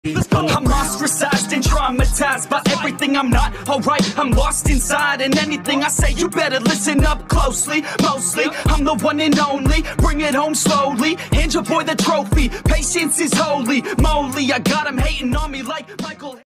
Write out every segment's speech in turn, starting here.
I'm ostracized and traumatized by everything I'm not alright. I'm lost inside and anything I say you better listen up closely. Mostly I'm the one and only, bring it home slowly. Hand your boy the trophy, patience is holy moly. I got him hating on me like Michael.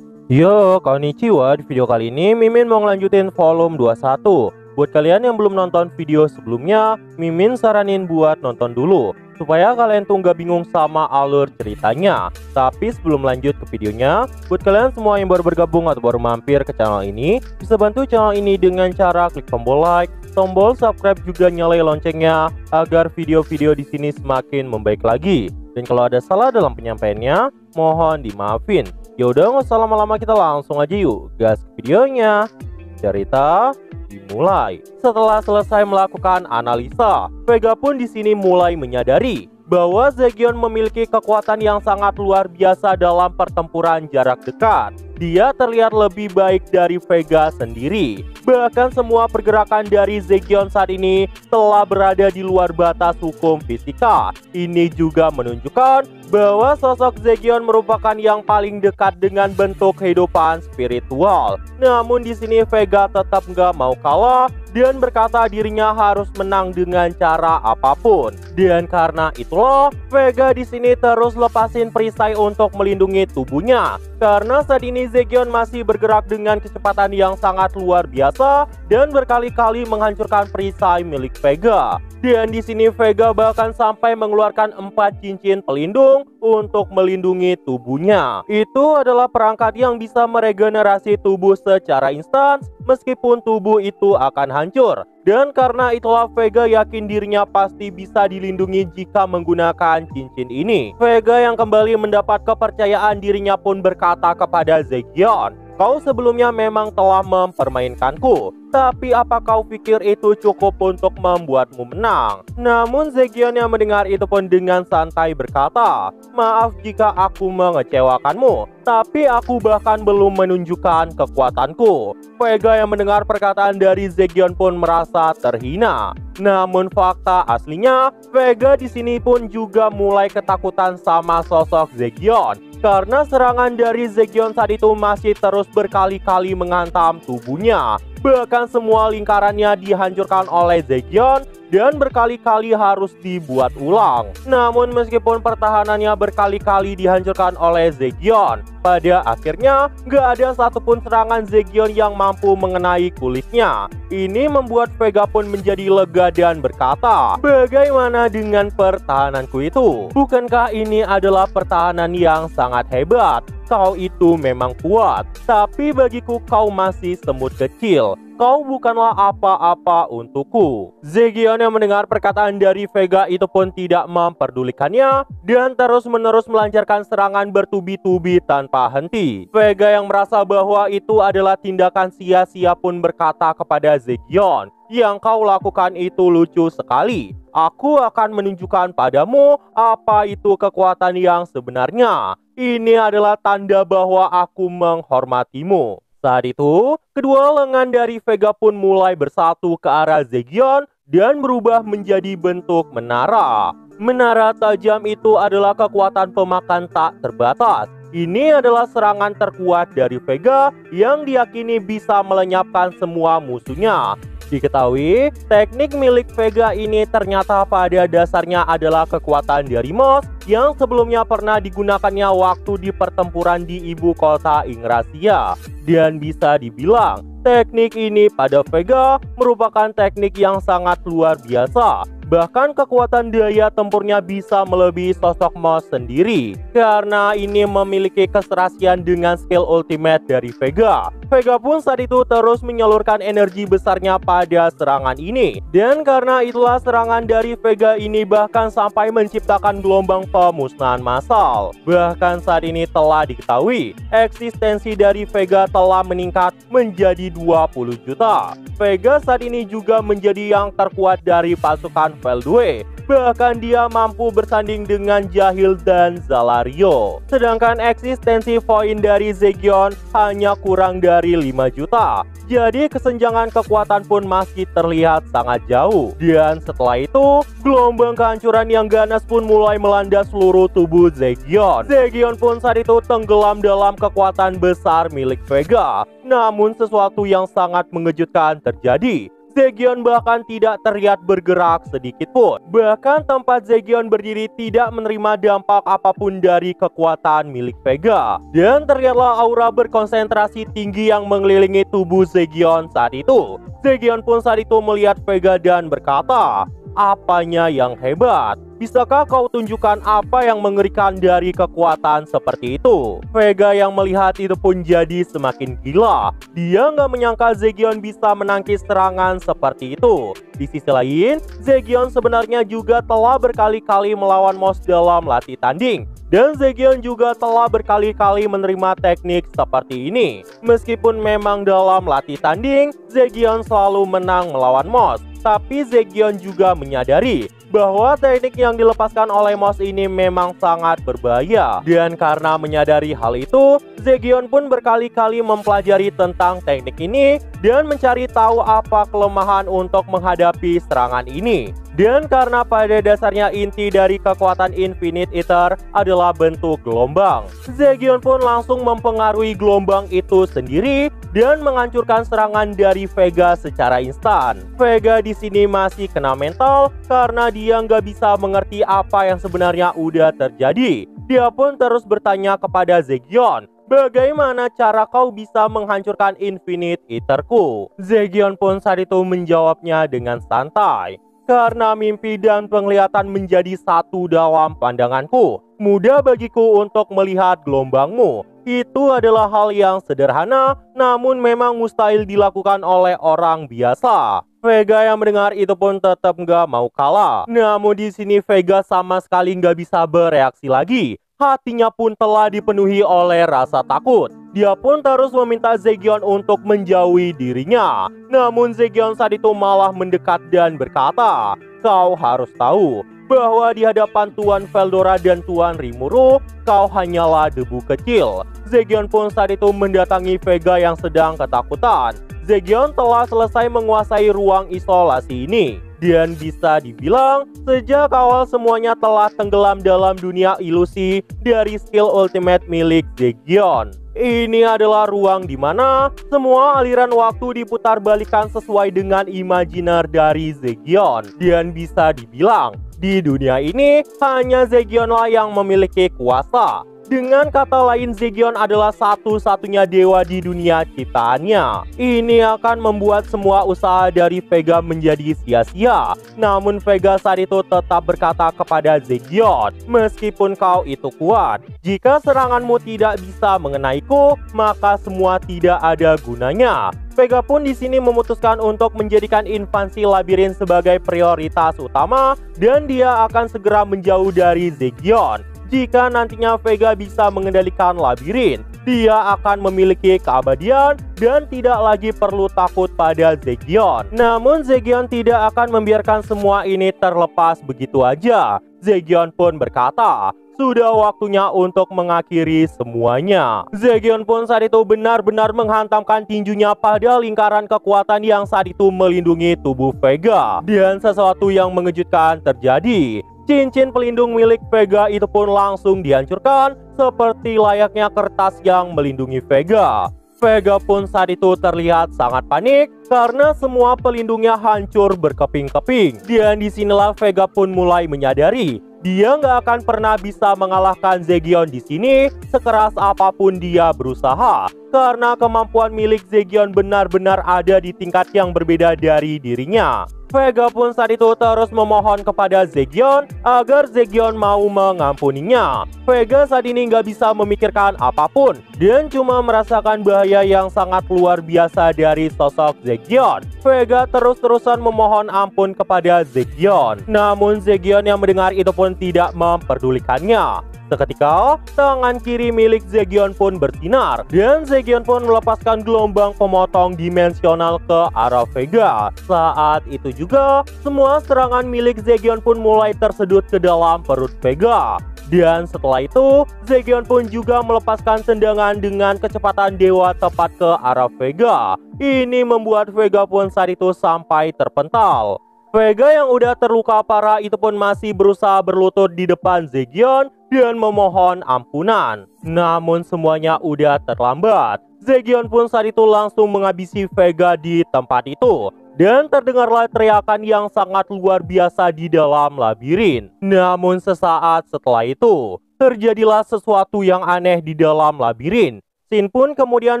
Yo, konnichiwa. Di video kali ini Mimin mau ngelanjutin volume 21. Buat kalian yang belum nonton video sebelumnya, Mimin saranin buat nonton dulu supaya kalian tuh nggak bingung sama alur ceritanya. Tapi sebelum lanjut ke videonya, buat kalian semua yang baru bergabung atau baru mampir ke channel ini, bisa bantu channel ini dengan cara klik tombol like, tombol subscribe, juga nyalain loncengnya agar video-video di sini semakin membaik lagi. Dan kalau ada salah dalam penyampaiannya, mohon dimaafin. Yaudah, nggak usah lama-lama, kita langsung aja yuk gas ke videonya. Cerita dimulai. Setelah selesai melakukan analisa, Vega pun di sini mulai menyadari bahwa Zegion memiliki kekuatan yang sangat luar biasa dalam pertempuran jarak dekat. Dia terlihat lebih baik dari Vega sendiri. Bahkan semua pergerakan dari Zegion saat ini telah berada di luar batas hukum fisika. Ini juga menunjukkan bahwa sosok Zegion merupakan yang paling dekat dengan bentuk kehidupan spiritual. Namun di sini Vega tetap nggak mau kalah dan berkata dirinya harus menang dengan cara apapun. Dan karena itulah Vega di sini terus lepasin perisai untuk melindungi tubuhnya. Karena saat ini Zegion masih bergerak dengan kecepatan yang sangat luar biasa dan berkali-kali menghancurkan perisai milik Vega. Dan di sini Vega bahkan sampai mengeluarkan 4 cincin pelindung untuk melindungi tubuhnya. Itu adalah perangkat yang bisa meregenerasi tubuh secara instan meskipun tubuh itu akan hancur. Dan karena itulah Vega yakin dirinya pasti bisa dilindungi jika menggunakan cincin ini. Vega yang kembali mendapat kepercayaan dirinya pun berkata kepada Zegion, "Kau sebelumnya memang telah mempermainkanku, tapi apa kau pikir itu cukup untuk membuatmu menang?" Namun Zegion yang mendengar itu pun dengan santai berkata, "Maaf jika aku mengecewakanmu, tapi aku bahkan belum menunjukkan kekuatanku." Vega yang mendengar perkataan dari Zegion pun merasa terhina. Namun fakta aslinya, Vega di sini pun juga mulai ketakutan sama sosok Zegion. Karena serangan dari Zegion saat itu masih terus berkali-kali menghantam tubuhnya. Bahkan semua lingkarannya dihancurkan oleh Zegion dan berkali-kali harus dibuat ulang. Namun meskipun pertahanannya berkali-kali dihancurkan oleh Zegion, pada akhirnya nggak ada satupun serangan Zegion yang mampu mengenai kulitnya. Ini membuat Vega pun menjadi lega dan berkata, "Bagaimana dengan pertahananku itu? Bukankah ini adalah pertahanan yang sangat hebat? Kau itu memang kuat, tapi bagiku kau masih semut kecil. Kau bukanlah apa-apa untukku." Zegion yang mendengar perkataan dari Vega itu pun tidak memperdulikannya dan terus-menerus melancarkan serangan bertubi-tubi tanpa henti. Vega yang merasa bahwa itu adalah tindakan sia-sia pun berkata kepada Zegion, "Yang kau lakukan itu lucu sekali. Aku akan menunjukkan padamu apa itu kekuatan yang sebenarnya. Ini adalah tanda bahwa aku menghormatimu." Saat itu, kedua lengan dari Vega pun mulai bersatu ke arah Zegion dan berubah menjadi bentuk menara. Menara tajam itu adalah kekuatan pemakan tak terbatas. Ini adalah serangan terkuat dari Vega yang diyakini bisa melenyapkan semua musuhnya. Diketahui, teknik milik Vega ini ternyata pada dasarnya adalah kekuatan dari Mos yang sebelumnya pernah digunakannya waktu di pertempuran di ibu kota Ingrasia. Dan bisa dibilang, teknik ini pada Vega merupakan teknik yang sangat luar biasa. Bahkan kekuatan daya tempurnya bisa melebihi sosok Mos sendiri. Karena ini memiliki keserasian dengan skill ultimate dari Vega. Vega pun saat itu terus menyalurkan energi besarnya pada serangan ini. Dan karena itulah serangan dari Vega ini bahkan sampai menciptakan gelombang pemusnahan massal. Bahkan saat ini telah diketahui, eksistensi dari Vega telah meningkat menjadi 20 juta. Vega saat ini juga menjadi yang terkuat dari pasukan Veldue. Bahkan dia mampu bersanding dengan Jahil dan Zalario. Sedangkan eksistensi poin dari Zegion hanya kurang dari dari 5 juta. Jadi kesenjangan kekuatan pun masih terlihat sangat jauh. Dan setelah itu, gelombang kehancuran yang ganas pun mulai melanda seluruh tubuh Zegion. Zegion pun saat itu tenggelam dalam kekuatan besar milik Vega. Namun sesuatu yang sangat mengejutkan terjadi. Zegion bahkan tidak terlihat bergerak sedikit pun. Bahkan tempat Zegion berdiri tidak menerima dampak apapun dari kekuatan milik Vega. Dan terlihatlah aura berkonsentrasi tinggi yang mengelilingi tubuh Zegion saat itu. Zegion pun saat itu melihat Vega dan berkata, "Apanya yang hebat? Bisakah kau tunjukkan apa yang mengerikan dari kekuatan seperti itu?" Vega yang melihat itu pun jadi semakin gila. Dia nggak menyangka Zegion bisa menangkis serangan seperti itu. Di sisi lain, Zegion sebenarnya juga telah berkali-kali melawan Moss dalam latih tanding. Dan Zegion juga telah berkali-kali menerima teknik seperti ini. Meskipun memang dalam latih tanding, Zegion selalu menang melawan Moss. Tapi Zegion juga menyadari bahwa teknik yang dilepaskan oleh Moss ini memang sangat berbahaya. Dan karena menyadari hal itu, Zegion pun berkali-kali mempelajari tentang teknik ini dan mencari tahu apa kelemahan untuk menghadapi serangan ini. Dan karena pada dasarnya inti dari kekuatan Infinite Ether adalah bentuk gelombang, Zegion pun langsung mempengaruhi gelombang itu sendiri dan menghancurkan serangan dari Vega secara instan. Vega di sini masih kena mental karena dia nggak bisa mengerti apa yang sebenarnya udah terjadi. Dia pun terus bertanya kepada Zegion, "Bagaimana cara kau bisa menghancurkan Infinite Ether-ku?" Zegion pun saat itu menjawabnya dengan santai, "Karena mimpi dan penglihatan menjadi satu dalam pandanganku. Mudah bagiku untuk melihat gelombangmu. Itu adalah hal yang sederhana, namun memang mustahil dilakukan oleh orang biasa." Vega yang mendengar itu pun tetap nggak mau kalah. Namun di sini Vega sama sekali nggak bisa bereaksi lagi. Hatinya pun telah dipenuhi oleh rasa takut. Dia pun terus meminta Zegion untuk menjauhi dirinya. Namun Zegion saat itu malah mendekat dan berkata, "Kau harus tahu bahwa di hadapan Tuan Veldora dan Tuan Rimuru, kau hanyalah debu kecil." Zegion pun saat itu mendatangi Vega yang sedang ketakutan. Zegion telah selesai menguasai ruang isolasi ini. Dan bisa dibilang, sejak awal semuanya telah tenggelam dalam dunia ilusi dari skill ultimate milik Zegion. Ini adalah ruang di mana semua aliran waktu diputarbalikkan sesuai dengan imajiner dari Zegion. Dan bisa dibilang, di dunia ini hanya Zegionlah yang memiliki kuasa. Dengan kata lain, Zegion adalah satu-satunya dewa di dunia ciptaannya. Ini akan membuat semua usaha dari Vega menjadi sia-sia. Namun Vega saat itu tetap berkata kepada Zegion, "Meskipun kau itu kuat, jika seranganmu tidak bisa mengenaiku, maka semua tidak ada gunanya." Vega pun di sini memutuskan untuk menjadikan invasi labirin sebagai prioritas utama dan dia akan segera menjauh dari Zegion. Jika nantinya Vega bisa mengendalikan labirin, dia akan memiliki keabadian dan tidak lagi perlu takut pada Zegion. Namun Zegion tidak akan membiarkan semua ini terlepas begitu aja. Zegion pun berkata, "Sudah waktunya untuk mengakhiri semuanya." Zegion pun saat itu benar-benar menghantamkan tinjunya pada lingkaran kekuatan yang saat itu melindungi tubuh Vega. Dan sesuatu yang mengejutkan terjadi. Cincin pelindung milik Vega itu pun langsung dihancurkan seperti layaknya kertas yang melindungi Vega. Vega pun saat itu terlihat sangat panik karena semua pelindungnya hancur berkeping-keping. Dan disinilah Vega pun mulai menyadari dia nggak akan pernah bisa mengalahkan Zegion di sini sekeras apapun dia berusaha. Karena kemampuan milik Zegion benar-benar ada di tingkat yang berbeda dari dirinya. Vega pun saat itu terus memohon kepada Zegion agar Zegion mau mengampuninya. Vega saat ini nggak bisa memikirkan apapun dan cuma merasakan bahaya yang sangat luar biasa dari sosok Zegion. Vega terus-terusan memohon ampun kepada Zegion. Namun Zegion yang mendengar itu pun tidak memperdulikannya. Seketika, tangan kiri milik Zegion pun bersinar dan Zegion pun melepaskan gelombang pemotong dimensional ke arah Vega. Saat itu juga, semua serangan milik Zegion pun mulai tersedut ke dalam perut Vega. Dan setelah itu, Zegion pun juga melepaskan tendangan dengan kecepatan dewa tepat ke arah Vega. Ini membuat Vega pun saat itu sampai terpental. Vega yang udah terluka parah itu pun masih berusaha berlutut di depan Zegion dan memohon ampunan. Namun semuanya udah terlambat. Zegion pun saat itu langsung menghabisi Vega di tempat itu. Dan terdengarlah teriakan yang sangat luar biasa di dalam labirin. Namun sesaat setelah itu, terjadilah sesuatu yang aneh di dalam labirin. Shin pun kemudian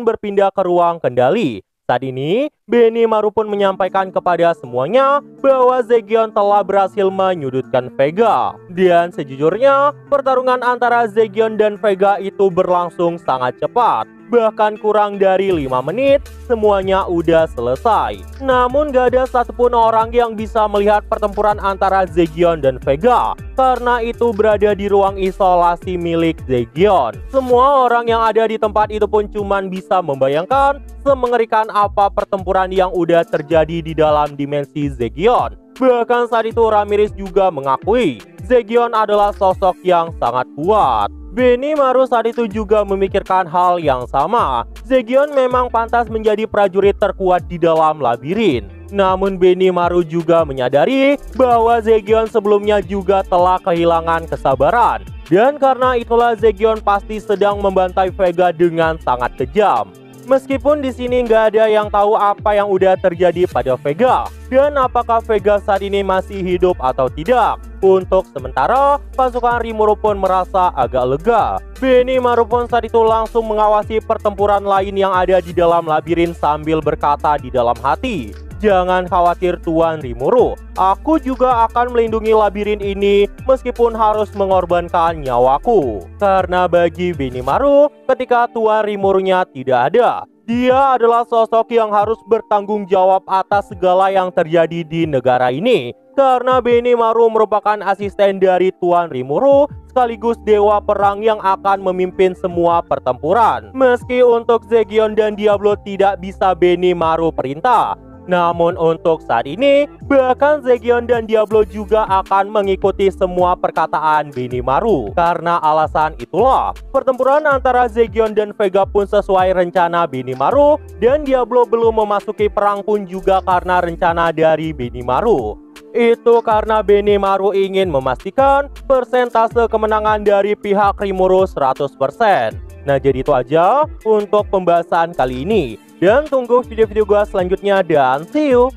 berpindah ke ruang kendali. Saat ini, Benimaru pun menyampaikan kepada semuanya bahwa Zegion telah berhasil menyudutkan Vega. Dan sejujurnya, pertarungan antara Zegion dan Vega itu berlangsung sangat cepat. Bahkan kurang dari 5 menit, semuanya udah selesai. Namun gak ada satupun orang yang bisa melihat pertempuran antara Zegion dan Vega, karena itu berada di ruang isolasi milik Zegion. Semua orang yang ada di tempat itu pun cuman bisa membayangkan semengerikan apa pertempuran yang udah terjadi di dalam dimensi Zegion. Bahkan saat itu Ramirez juga mengakui Zegion adalah sosok yang sangat kuat. Benimaru saat itu juga memikirkan hal yang sama. Zegion memang pantas menjadi prajurit terkuat di dalam labirin. Namun Benimaru juga menyadari bahwa Zegion sebelumnya juga telah kehilangan kesabaran. Dan karena itulah Zegion pasti sedang membantai Vega dengan sangat kejam. Meskipun di sini nggak ada yang tahu apa yang udah terjadi pada Vega dan apakah Vega saat ini masih hidup atau tidak. Untuk sementara, pasukan Rimuru pun merasa agak lega. Benimaru pun saat itu langsung mengawasi pertempuran lain yang ada di dalam labirin sambil berkata di dalam hati, "Jangan khawatir Tuan Rimuru, aku juga akan melindungi labirin ini meskipun harus mengorbankan nyawaku." Karena bagi Benimaru, ketika Tuan Rimurunya tidak ada, dia adalah sosok yang harus bertanggung jawab atas segala yang terjadi di negara ini. Karena Benimaru merupakan asisten dari Tuan Rimuru sekaligus dewa perang yang akan memimpin semua pertempuran. Meski untuk Zegion dan Diablo tidak bisa Benimaru perintah, namun untuk saat ini, bahkan Zegion dan Diablo juga akan mengikuti semua perkataan Benimaru. Karena alasan itulah, pertempuran antara Zegion dan Vega pun sesuai rencana Benimaru, dan Diablo belum memasuki perang pun juga karena rencana dari Benimaru. Itu karena Benimaru ingin memastikan persentase kemenangan dari pihak Rimuru 100%. Nah, jadi itu aja untuk pembahasan kali ini. Dan tunggu video-video gue selanjutnya dan see you!